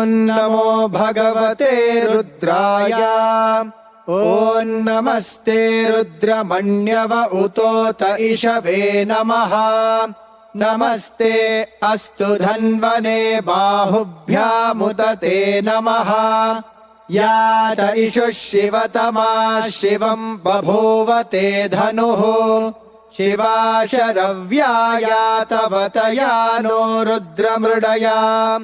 नमो भगवते रुद्राय। ॐ नमस्ते रुद्रमण्यव उतोत इषवे नमः। नमस्ते अस्तु धन्वने बाहुभ्यामुदते नमः। यात इषुः शिवतमा शिवं बभूवते धनुः। शिवा शरव्या तवतया नो रुद्रमृडया।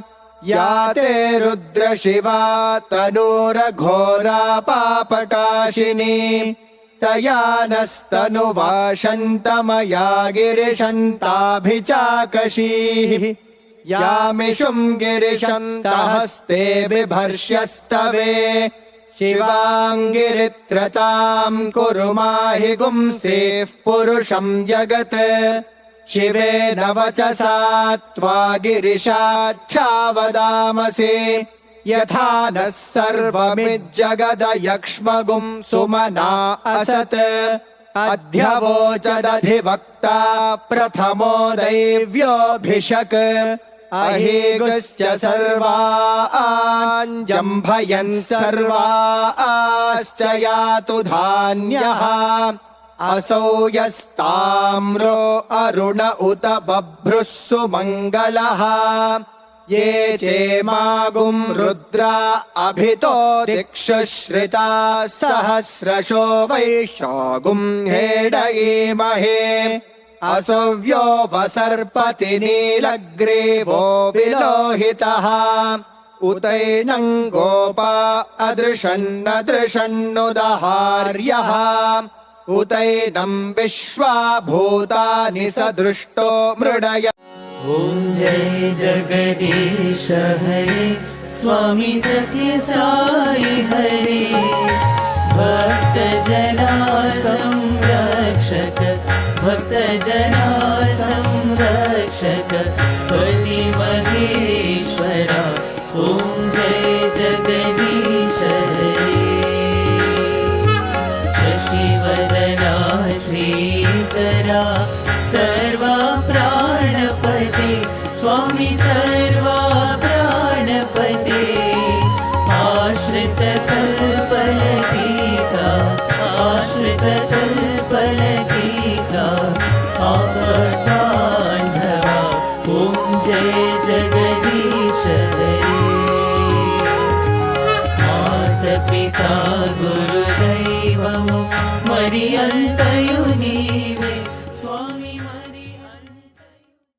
याते रुद्रशिवा तनूरघोरा पापकाशिनी। तया नस्तनुवाशन्तमया गिरिशन्ताभिचाकशीः। यामिषुं गिरिशन्तहस्ते बिभर्ष्यस्तवे। शिवाङ्गिरित्रतां कुरु माहि गुंसेः पुरुषं जगत्। शिवेन वचसा त्वा गिरिशाच्छावदामसि। यथा नः सर्वमिज्जगदयक्ष्मगुं सुमना असत्। अध्यवोचदधिवक्ता प्रथमो दैव्योऽभिषक्। अहीगुश्च सर्वाञ्जम्भयन् सर्वाश्च यातु धान्यः। असौ यस्ताम्रो अरुण उत बभ्रुः सुमङ्गलः। ये चेमागुं रुद्रा अभितो दिक्षु श्रिता सहस्रशो वैशागुं हेडयेमहे। असव्यो वसर्पति नीलग्रीवो विलोहितः। उतैनं गोपा अदृशन्नदृशन्नुदहार्यः। उतैनं विश्वा भूतानि सदृष्टो मृडय। ॐ जय जगदीश हरे स्वामी सत्य साई हरे। भक्त जना संरक्षक भक्त जना संरक्षक पति महेश्वरा। ॐ जय जगदीश हरे। शशिवदना श्रीकरा सर्वा प्राणपते स्वामी सर्वा प्राणपते। आश्रित कल्पलतिका आश्रित कल्पलतिका आपदान्धवा। ॐ जय जगदीश हरे। मातपिता गुरुदैवमु मरियन्तयु